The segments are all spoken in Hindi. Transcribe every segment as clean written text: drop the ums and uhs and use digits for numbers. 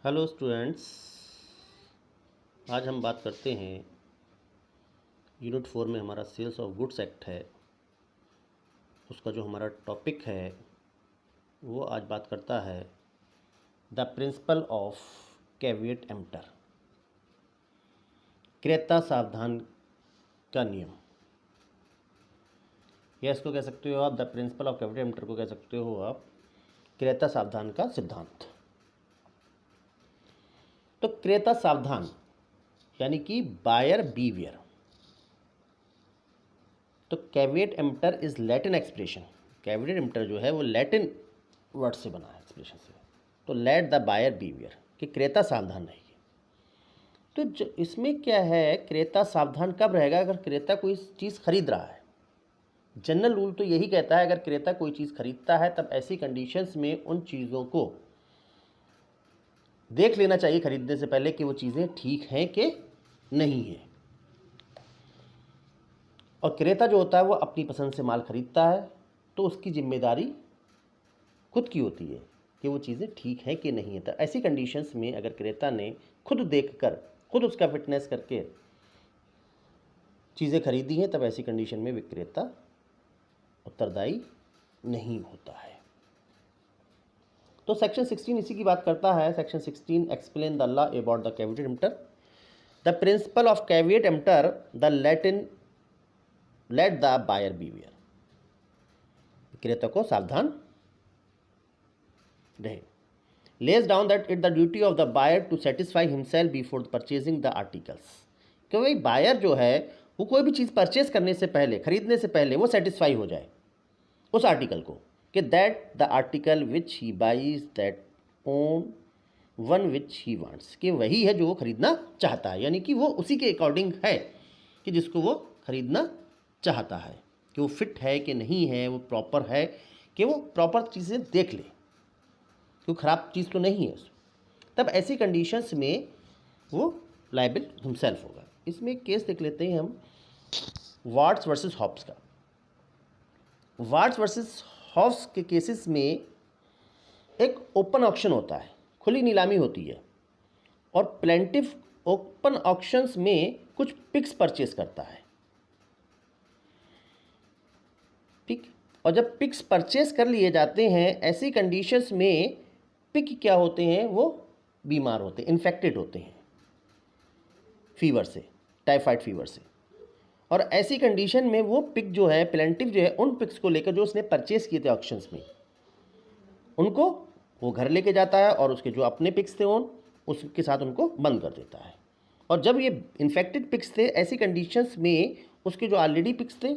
हेलो स्टूडेंट्स, आज हम बात करते हैं यूनिट 4 में हमारा सेल्स ऑफ गुड्स एक्ट है। उसका जो हमारा टॉपिक है वो आज बात करता है the principle of caveat emptor, क्रेता सावधान का नियम। या इसको कह सकते हो आप the principle of caveat emptor को कह सकते हो आप क्रेता सावधान का सिद्धांत। तो क्रेता सावधान यानी कि बायर बीवियर। तो caveat emptor is Latin expression. Caveat emptor जो है वो लैटिन वर्ड से बना है, एक्सप्रेशन से। तो लेट द बायर बीवियर कि क्रेता सावधान रहेगी। तो इसमें क्या है, क्रेता सावधान कब रहेगा? अगर क्रेता कोई चीज़ खरीद रहा है। जनरल रूल तो यही कहता है अगर क्रेता कोई चीज़ खरीदता है तब ऐसी कंडीशंस में उन चीज़ों को देख लेना चाहिए खरीदने से पहले कि वो चीज़ें ठीक हैं कि नहीं है। और क्रेता जो होता है वो अपनी पसंद से माल खरीदता है, तो उसकी जिम्मेदारी खुद की होती है कि वो चीज़ें ठीक हैं कि नहीं है। तो ऐसी कंडीशंस में अगर क्रेता ने खुद देखकर, खुद उसका फिटनेस करके चीज़ें खरीदी हैं, तब ऐसी कंडीशन में विक्रेता उत्तरदायी नहीं होता है। तो सेक्शन 16 इसी की बात करता है। Section 16 explain the law about the caveat emptor. The principle of caveat emptor the Latin let the buyer beware. विक्रेता को सावधान रहे। Lays down that it the duty of the buyer to satisfy himself before purchasing the articles. क्योंकि बायर जो है वो कोई भी चीज़ परचेज करने से पहले, खरीदने से पहले वो सेटिस्फाई हो जाए उस आर्टिकल को, कि that the article which he buys that own one which he wants, कि वही है जो वो खरीदना चाहता है। यानी कि वो उसी के अकॉर्डिंग है कि जिसको वो खरीदना चाहता है, कि वो फिट है कि नहीं है, वो प्रॉपर है कि वो प्रॉपर चीज़ें देख ले, क्यों ख़राब चीज़ तो नहीं है। तब ऐसी कंडीशंस में वो लायबिल हिमसेल्फ होगा। इसमें एक केस देख लेते हैं हम, वाट्स वर्सेस हॉब्स का। वाट्स वर्सेस हॉब्स के केसेस में एक ओपन ऑक्शन होता है, खुली नीलामी होती है, और प्लेंटिफ ओपन ऑक्शंस में कुछ पिक्स परचेस करता है। ठीक, और जब पिक्स परचेस कर लिए जाते हैं, ऐसी कंडीशंस में पिक क्या होते हैं, वो बीमार होते हैं, इन्फेक्टेड होते हैं फीवर से, टाइफाइड फीवर से। और ऐसी कंडीशन में वो पिक जो है, प्लेंटिफ जो है, उन पिक्स को लेकर जो उसने परचेस किए थे ऑक्शंस में, उनको वो घर लेके जाता है और उसके जो अपने पिक्स थे उसके साथ उनको बंद कर देता है। और जब ये इन्फेक्टेड पिक्स थे, ऐसी कंडीशंस में उसके जो ऑलरेडी पिक्स थे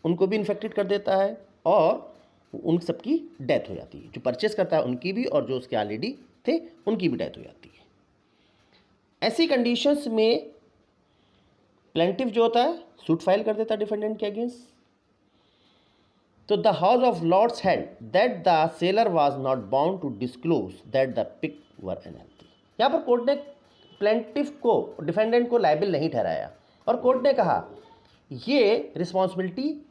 उनको भी इन्फेक्टेड कर देता है और उन सबकी डेथ हो जाती है। जो परचेस करता है उनकी भी, और जो उसके ऑलरेडी थे उनकी भी डेथ हो जाती है। ऐसी कंडीशंस में प्लेंटिफ जो होता है सूट फाइल कर देता है डिफेंडेंट के अगेंस्ट। तो the House of Lords held that the seller was not bound to disclose that the pig were unhealthy. यहाँ पर कोर्ट ने प्लेंटिफ को, डिफेंडेंट को लायबिल नहीं ठहराया, और कोर्ट ने कहा ये रिस्पॉन्सिबिलिटी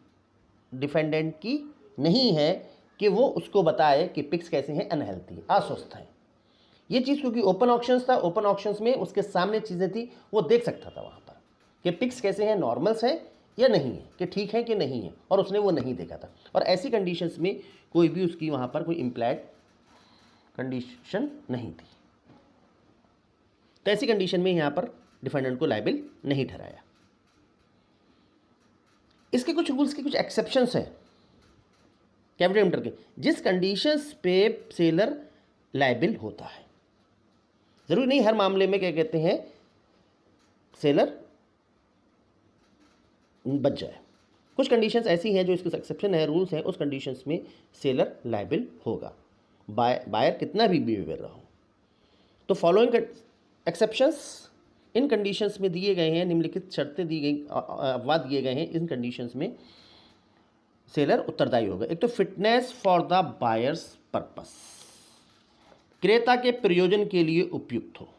डिफेंडेंट की नहीं है कि वो उसको बताए कि पिक्स कैसे हैं, अनहेल्दी, अस्वस्थ हैं। ये चीज़ क्योंकि ओपन ऑक्शंस था, ओपन ऑक्शंस में उसके सामने चीज़ें थी, वो देख सकता था वहाँ पर कि पिक्स कैसे हैं, नॉर्मल्स हैं या नहीं है, कि ठीक है कि नहीं है, और उसने वो नहीं देखा था। और ऐसी कंडीशंस में कोई भी उसकी वहाँ पर कोई इम्प्लाइड कंडीशन नहीं थी। तो ऐसी कंडीशन में यहाँ पर डिफेंडेंट को लायबिल नहीं ठहराया। इसके कुछ रूल्स के कुछ एक्सेप्शंस हैं कैविएट एम्प्टर के, जिस कंडीशंस पे सेलर लायबिल होता है। ज़रूरी नहीं हर मामले में क्या कहते हैं सेलर बच जाए। कुछ कंडीशंस ऐसी हैं जो इसके एक्सेप्शन है, रूल्स हैं, उस कंडीशंस में सेलर लायबिल होगा, बायर कितना भी बिहेवियर रहा हो। तो फॉलोइंग एक्सेप्शंस इन कंडीशंस में दिए गए हैं, निम्नलिखित शर्तें दी गई, अपवाद दिए गए हैं, इन कंडीशंस में सेलर उत्तरदायी होगा। एक तो fitness for the buyers purpose, क्रेता के प्रयोजन के लिए उपयुक्त हो।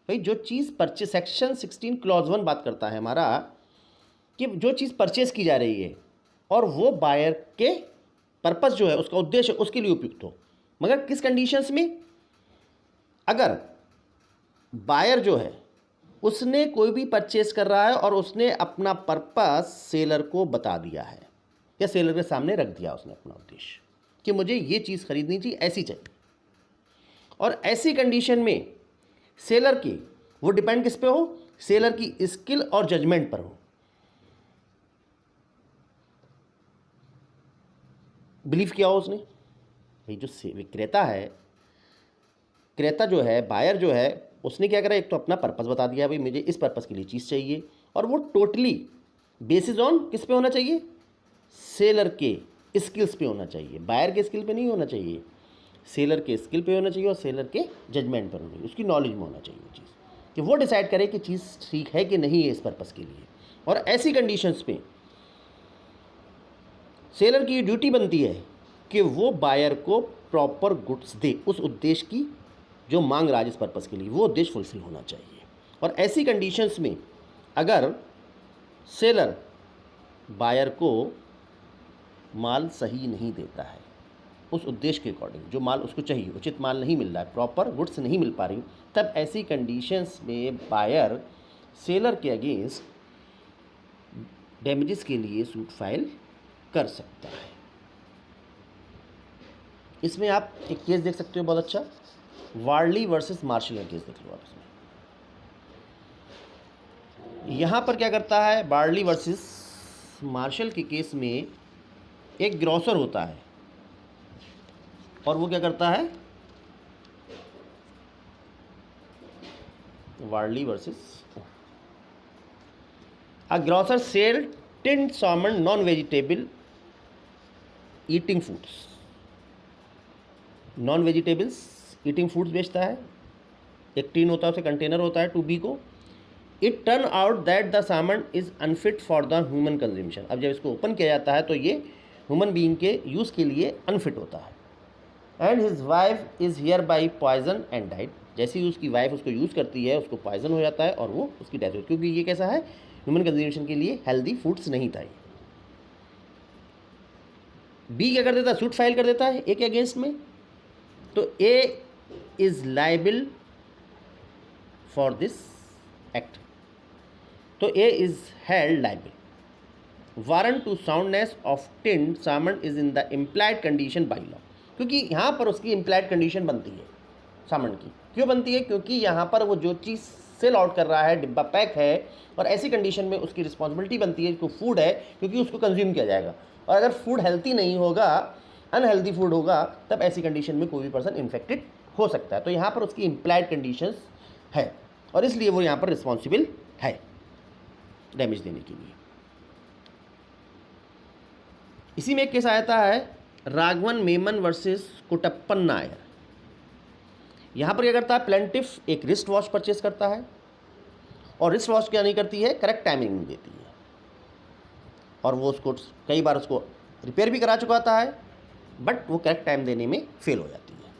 भाई जो चीज़ परचेस, सेक्शन 16 क्लॉज 1 बात करता है हमारा कि जो चीज़ परचेस की जा रही है और वो बायर के पर्पस जो है, उसका उद्देश्य उसके लिए उपयुक्त हो, मगर किस कंडीशंस में, अगर बायर जो है उसने कोई भी परचेस कर रहा है और उसने अपना पर्पस सेलर को बता दिया है या सेलर के सामने रख दिया उसने अपना उद्देश्य कि मुझे ये चीज़ खरीदनी चाहिए, ऐसी चाहिए, और ऐसी कंडीशन में सेलर की वो डिपेंड किस पे हो, सेलर की स्किल और जजमेंट पर हो। बिलीव किया हो उसने, भाई जो विक्रेता है, क्रेता जो है, बायर जो है, उसने क्या करा, एक तो अपना पर्पस बता दिया, भाई मुझे इस पर्पस के लिए चीज़ चाहिए, और वो टोटली बेसिस ऑन किस पे होना चाहिए, सेलर के स्किल्स पे होना चाहिए, बायर के स्किल पे नहीं होना चाहिए, सेलर के स्किल पे होना चाहिए और सेलर के जजमेंट पर होना चाहिए, उसकी नॉलेज में होना चाहिए वो चीज़, कि वो डिसाइड करे कि चीज़ ठीक है कि नहीं है इस पर्पस के लिए। और ऐसी कंडीशंस पे सेलर की ड्यूटी बनती है कि वो बायर को प्रॉपर गुड्स दे, उस उद्देश्य की जो मांग रहा है इस पर्पस के लिए, वो उद्देश्य फुलफिल होना चाहिए। और ऐसी कंडीशंस में अगर सेलर बायर को माल सही नहीं देता है उस उद्देश्य के अकॉर्डिंग, जो माल उसको चाहिए, उचित माल नहीं मिल रहा है, प्रॉपर गुड्स नहीं मिल पा रही, तब ऐसी कंडीशंस में बायर सेलर के अगेंस्ट डैमेजेस के लिए सूट फाइल कर सकता है। इसमें आप एक केस देख सकते हो बहुत अच्छा, वार्ली वर्सेस मार्शल का केस देख लो आप। इसमें यहाँ पर क्या करता है, वार्ली वर्सेस मार्शल के केस में एक ग्रॉसर होता है और वो क्या करता है, Varley versus a grocer sell tinned salmon non vegetable eating foods, non vegetables eating foods बेचता है, एक टीन होता है, उसे कंटेनर होता है 2B को। It turn out that the salmon is unfit for the human consumption. अब जब इसको ओपन किया जाता है तो ये ह्यूमन बीइंग के यूज़ के लिए अनफिट होता है। And his wife is here by poison and died. जैसे ही उसकी वाइफ उसको यूज़ करती है, उसको पॉइजन हो जाता है और वो उसकी डेथ होती है, क्योंकि ये कैसा है, ह्यूमन कंज्यूमेशन के लिए हेल्दी फूड्स नहीं था ये। बी क्या कर देता है, सूट फाइल कर देता है ए के अगेंस्ट में। तो A is liable for this act, तो A is held liable. Warrant to soundness of tinned salmon is in the implied condition by law, क्योंकि यहाँ पर उसकी इम्प्लाइड कंडीशन बनती है सामन की। क्यों बनती है, क्योंकि यहाँ पर वो जो चीज़ सेल आउट कर रहा है, डिब्बा पैक है, और ऐसी कंडीशन में उसकी रिस्पॉन्सिबिलिटी बनती है, कि फूड है, क्योंकि उसको कंज्यूम किया जाएगा, और अगर फूड हेल्थी नहीं होगा, अनहेल्दी फूड होगा, तब ऐसी कंडीशन में कोई भी पर्सन इन्फेक्टेड हो सकता है। तो यहाँ पर उसकी इम्प्लाइड कंडीशंस है और इसलिए वो यहाँ पर रिस्पॉन्सिबल है डैमेज देने के लिए। इसी में एक केस आता है राघवन मेमन वर्सेस कुटप्पन नायर। यहाँ पर क्या करता है, प्लेंटिफ एक रिस्ट वॉच परचेस करता है और रिस्ट वॉच क्या नहीं करती है, करेक्ट टाइमिंग नहीं देती है, और वो उसको कई बार उसको रिपेयर भी करा चुका होता है, बट वो करेक्ट टाइम देने में फेल हो जाती है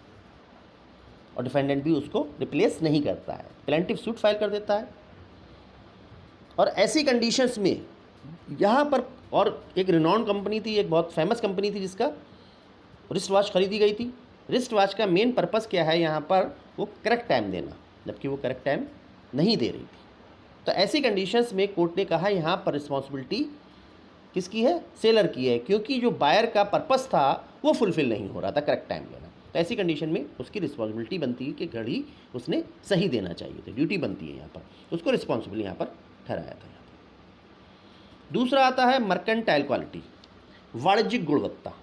और डिफेंडेंट भी उसको रिप्लेस नहीं करता है। प्लेंटिफ सूट फाइल कर देता है। और ऐसी कंडीशंस में यहाँ पर, और एक रिनॉन्ड कंपनी थी, एक बहुत फेमस कंपनी थी जिसका रिस्ट वॉच खरीदी गई थी। रिस्ट वॉच का मेन पर्पस क्या है यहाँ पर, वो करेक्ट टाइम देना, जबकि वो करेक्ट टाइम नहीं दे रही थी। तो ऐसी कंडीशंस में कोर्ट ने कहा यहाँ पर रिस्पॉन्सिबिलिटी किसकी है, सेलर की है, क्योंकि जो बायर का पर्पस था वो फुलफिल नहीं हो रहा था, करेक्ट टाइम देना। तो ऐसी कंडीशन में उसकी रिस्पॉन्सिबिलिटी बनती है कि घड़ी उसने सही देना चाहिए था, ड्यूटी बनती है यहाँ पर, उसको रिस्पॉन्सिबल यहाँ पर ठहराया था। यहाँ पर दूसरा आता है मर्केंटाइल क्वालिटी, वाणिज्यिक गुणवत्ता।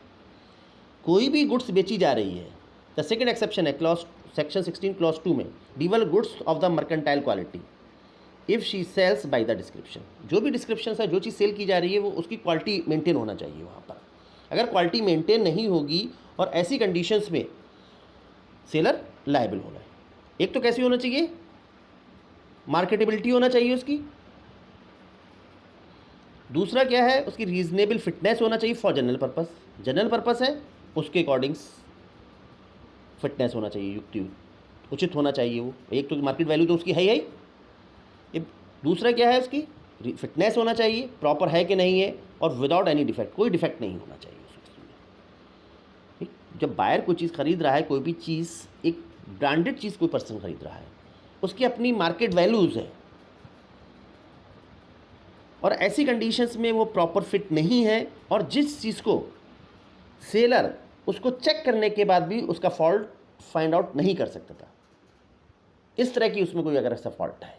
कोई भी गुड्स बेची जा रही है, द सेकेंड एक्सेप्शन है क्लॉज सेक्शन 16 क्लॉज 2 में, dual goods of the mercantile quality if she sales by the description. जो भी डिस्क्रिप्शन है, जो चीज़ सेल की जा रही है, वो उसकी क्वालिटी मेंटेन होना चाहिए वहाँ पर। अगर क्वालिटी मेंटेन नहीं होगी और ऐसी कंडीशंस में सेलर लायबल होना है। एक तो कैसी होना चाहिए, मार्केटेबिलिटी होना चाहिए उसकी। दूसरा क्या है, उसकी रीजनेबल फिटनेस होना चाहिए for general purpose. General purpose है उसके अकॉर्डिंग्स फिटनेस होना चाहिए, युक्ति उचित होना चाहिए वो। एक तो मार्केट वैल्यू तो उसकी है ही। ये दूसरा क्या है, उसकी फिटनेस होना चाहिए, प्रॉपर है कि नहीं है, और विदाउट एनी डिफेक्ट, कोई डिफेक्ट नहीं होना चाहिए उस वस्तु में। जब बायर कोई चीज़ खरीद रहा है, कोई भी चीज़ एक ब्रांडेड चीज़ कोई पर्सन खरीद रहा है, उसकी अपनी मार्केट वैल्यूज़ है, और ऐसी कंडीशंस में वो प्रॉपर फिट नहीं है, और जिस चीज़ को सेलर उसको चेक करने के बाद भी उसका फॉल्ट फाइंड आउट नहीं कर सकता था, इस तरह की उसमें कोई अगर ऐसा फॉल्ट है,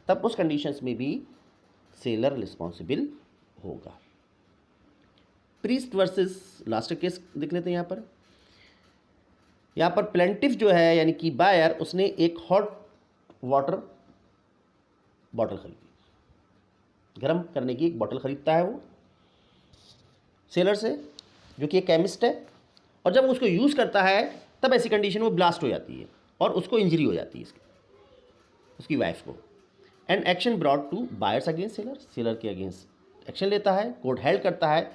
तब उस कंडीशंस में भी सेलर रिस्पॉन्सिबल होगा। प्रीस्ट वर्सेस लास्ट केस देख लेते हैं। यहाँ पर प्लेंटिफ जो है यानी कि बायर, उसने एक हॉट वाटर बॉटल खरीदी, गर्म करने की एक बॉटल खरीदता है वो सेलर से, जो कि एक केमिस्ट है, और जब उसको यूज़ करता है तब ऐसी कंडीशन में ब्लास्ट हो जाती है और उसको इंजरी हो जाती है उसकी वाइफ को। And action brought to buyers against seller, seller के अगेंस्ट एक्शन लेता है, कोर्ट हेल्ड करता है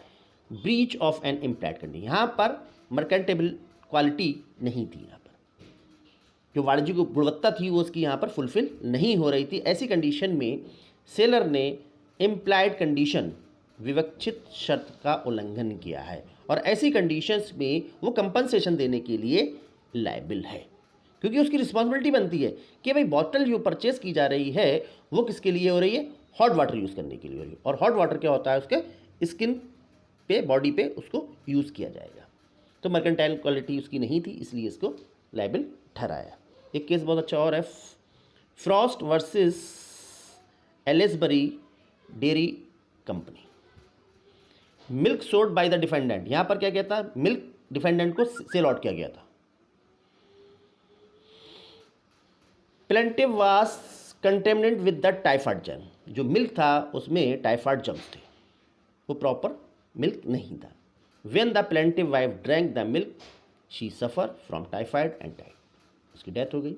breach of an implied condition. यहाँ पर मर्केंटेबल क्वालिटी नहीं थी, यहाँ पर जो वाणिज्यिक गुणवत्ता थी वो उसकी यहाँ पर फुलफिल नहीं हो रही थी। ऐसी कंडीशन में सेलर ने इम्प्लाइड कंडीशन, विवक्षित शर्त का उल्लंघन किया है, और ऐसी कंडीशंस में वो कंपनसेशन देने के लिए लायबिल है, क्योंकि उसकी रिस्पॉन्सिबिलिटी बनती है कि भाई बॉटल जो परचेस की जा रही है वो किसके लिए हो रही है, हॉट वाटर यूज़ करने के लिए हो रही है, और हॉट वाटर क्या होता है, उसके स्किन पे, बॉडी पे उसको यूज़ किया जाएगा। तो मर्केंटाइल क्वालिटी उसकी नहीं थी, इसलिए इसको लायबिल ठहराया। एक केस बहुत अच्छा और है, Frost versus Aylesbury dairy company. Milk sold by the defendant, यहाँ पर क्या कहता है, मिल्क डिफेंडेंट को सेल आउट किया गया था। Plaintiff was contaminated with the typhoid germ, जो मिल्क था उसमें टाइफाइड जर्म्स थे, वो प्रॉपर मिल्क नहीं था। When the plaintiff wife drank the milk she suffer from typhoid and died, उसकी डेथ हो गई।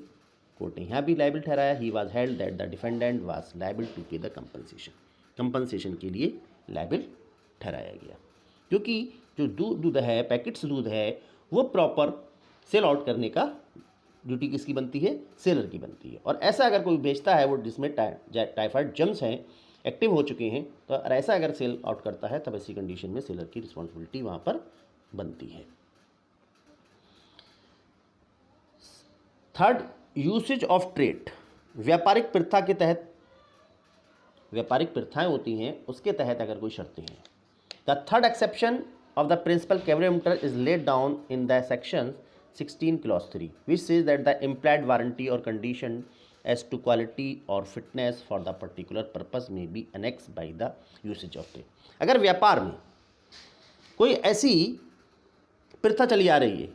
कोर्ट ने यहाँ भी लायबिल ठहराया, he was held that the defendant was liable to pay the compensation, compensation के लिए लायबिल ठहराया गया, क्योंकि जो दूध है, पैकेट्स दूध है, वो प्रॉपर सेल आउट करने का ड्यूटी किसकी बनती है, सेलर की बनती है। और ऐसा अगर कोई बेचता है वो जिसमें टाइफाइड जर्म्स हैं, एक्टिव हो चुके हैं, तो ऐसा अगर सेल आउट करता है तब ऐसी कंडीशन में सेलर की रिस्पॉन्सिबिलिटी वहाँ पर बनती है। थर्ड, यूसेज ऑफ ट्रेड, व्यापारिक प्रथा के तहत, व्यापारिक प्रथाएं होती हैं उसके तहत अगर कोई शर्तें हैं। The third exception of the principal caveat is laid down in the section 16 clause 3, which says that the implied warranty or condition as to quality or fitness for the particular purpose may be annexed by the usage of trade। अगर व्यापार में कोई ऐसी प्रथा चली आ रही है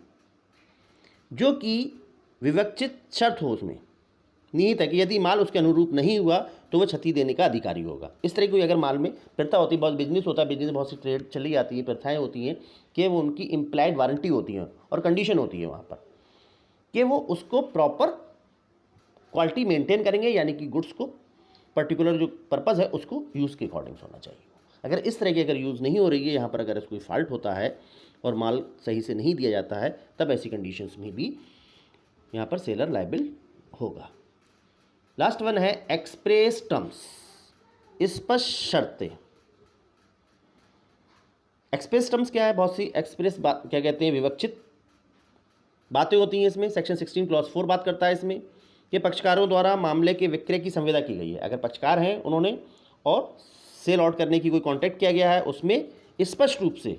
जो कि विवक्षित शर्त हो, उसमें निहित है कि यदि माल उसके अनुरूप नहीं हुआ तो वह क्षति देने का अधिकारी होगा। इस तरह की अगर माल में प्रथा होती है, बहुत बिजनेस होता है, बिजनेस में बहुत सी ट्रेड चली जाती है, प्रथाएं होती हैं कि वो उनकी इम्प्लाइड वारंटी होती हैं और कंडीशन होती है वहाँ पर कि वो उसको प्रॉपर क्वालिटी मेंटेन करेंगे, यानी कि गुड्स को पर्टिकुलर जो पर्पज़ है उसको यूज़ के अकॉर्डिंग होना चाहिए। अगर इस तरह की अगर यूज़ नहीं हो रही है, यहाँ पर अगर कोई फॉल्ट होता है और माल सही से नहीं दिया जाता है, तब ऐसी कंडीशंस में भी यहाँ पर सेलर लायबिल होगा। लास्ट वन है एक्सप्रेस टर्म्स, स्पष्ट शर्तें। एक्सप्रेस टर्म्स क्या है, बहुत सी एक्सप्रेस बात क्या कहते हैं, विवक्षित बातें होती हैं इसमें। सेक्शन 16 क्लॉज 4 बात करता है इसमें कि पक्षकारों द्वारा मामले के विक्रय की संविदा की गई है। अगर पक्षकार हैं उन्होंने और सेल आउट करने की कोई कॉन्ट्रैक्ट किया गया है, उसमें स्पष्ट रूप से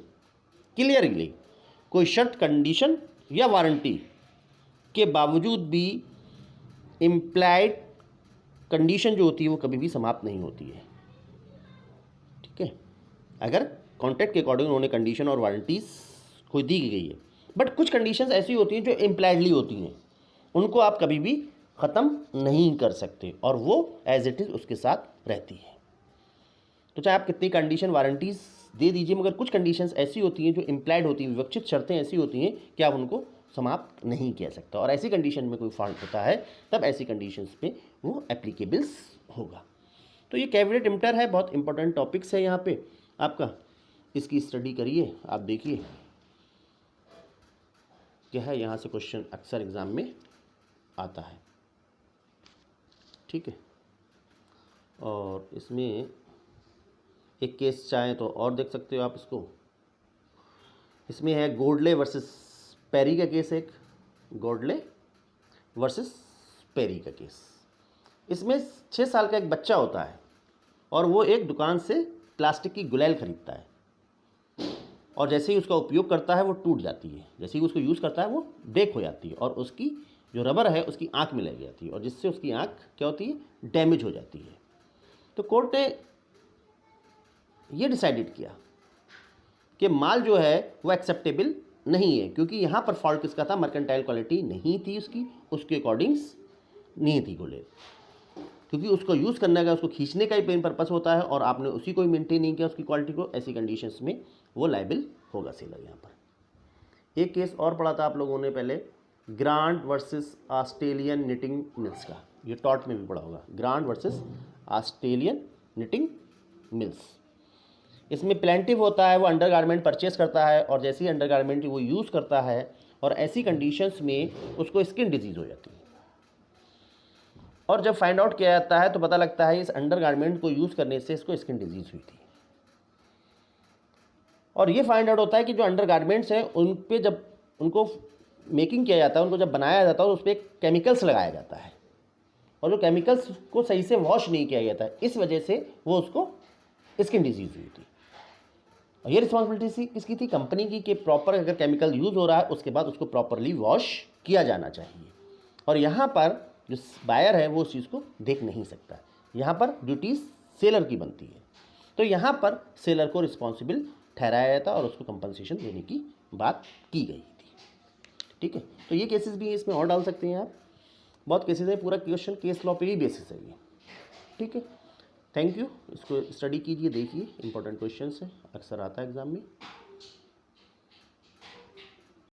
क्लियरली कोई शर्त, कंडीशन या वारंटी के बावजूद भी इम्प्लाइड कंडीशन जो होती है वो कभी भी समाप्त नहीं होती है। ठीक है, अगर कॉन्ट्रैक्ट के अकॉर्डिंग उन्होंने कंडीशन और वारंटीज कोई दी गई है, बट कुछ कंडीशंस ऐसी होती हैं जो इम्प्लाइडली होती हैं, उनको आप कभी भी ख़त्म नहीं कर सकते और वो एज इट इज़ उसके साथ रहती है। तो चाहे आप कितनी कंडीशन वारंटीज़ दे दीजिए, मगर कुछ कंडीशंस ऐसी होती हैं जो इम्प्लाइड होती हैं, विवक्षित शर्तें ऐसी होती हैं कि आप उनको समाप्त नहीं किया सकता, और ऐसी कंडीशन में कोई फॉल्ट होता है तब ऐसी कंडीशंस पे वो एप्लीकेबल्स होगा। तो ये कैविएट एम्प्टर है, बहुत इंपॉर्टेंट टॉपिक्स है यहाँ पे आपका, इसकी स्टडी करिए, आप देखिए क्या है, यहाँ से क्वेश्चन अक्सर एग्ज़ाम में आता है। ठीक है, और इसमें एक केस चाहें तो और देख सकते हो आप इसको। इसमें है गोडले वर्सेस पेरी का केस, एक गोडले वर्सेस पेरी का केस। इसमें 6 साल का एक बच्चा होता है और वो एक दुकान से प्लास्टिक की गुलैल खरीदता है और जैसे ही उसका उपयोग करता है वो टूट जाती है, जैसे ही उसको यूज़ करता है वो ब्रेक हो जाती है और उसकी जो रबर है उसकी आँख में लग जाती है और जिससे उसकी आँख क्या होती है, डैमेज हो जाती है। तो कोर्ट ने ये डिसाइडेड किया कि माल जो है वो एक्सेप्टेबल नहीं है, क्योंकि यहाँ पर फॉल्ट किसका था, मर्केंटाइल क्वालिटी नहीं थी उसकी, उसके अकॉर्डिंग्स नहीं थी गुलेल, क्योंकि उसको यूज़ करने का, उसको खींचने का ही मेन पर्पस होता है और आपने उसी को ही मेंटेन नहीं किया उसकी क्वालिटी को। ऐसी कंडीशंस में वो लायबल होगा सेलर। यहाँ पर एक केस और पढ़ा था आप लोगों ने पहले, grant versus Australian knitting mills का, ये टॉट में भी पढ़ा होगा, grant versus Australian knitting mills. इसमें प्लेंटिव होता है, वो अंडरगारमेंट परचेस करता है और जैसे ही अंडरगारमेंट वो यूज़ करता है और ऐसी कंडीशंस में उसको स्किन डिजीज़ हो जाती है और जब फाइंड आउट किया जाता है तो पता लगता है इस अंडरगारमेंट को यूज़ करने से इसको स्किन डिजीज़ हुई थी। और ये फाइंड आउट होता है कि जो अंडरगारमेंट्स हैं उन पे जब उनको मेकिंग किया जाता है, उनको जब बनाया जाता है, उस पर केमिकल्स लगाया जाता है और जो केमिकल्स को सही से वॉश नहीं किया जाता है, इस वजह से वो उसको स्किन डिजीज़ हुई थी। और ये रिस्पॉन्सिबिलिटी किसकी थी, कंपनी की, कि प्रॉपर अगर केमिकल यूज़ हो रहा है उसके बाद उसको प्रॉपरली वॉश किया जाना चाहिए। और यहाँ पर जो बायर है वो उस चीज़ को देख नहीं सकता, यहाँ पर ड्यूटीज सेलर की बनती है। तो यहाँ पर सेलर को रिस्पॉन्सिबल ठहराया जाता और उसको कंपनसेशन देने की बात की गई थी। ठीक है, तो ये केसेस भी इसमें और डाल सकते हैं आप, बहुत केसेस है, पूरा क्वेश्चन केस लॉ पे ही बेसिस है ये। ठीक है, थैंक यू, इसको स्टडी कीजिए, देखिए, इंपॉर्टेंट क्वेश्चन है, अक्सर आता है एग्जाम में।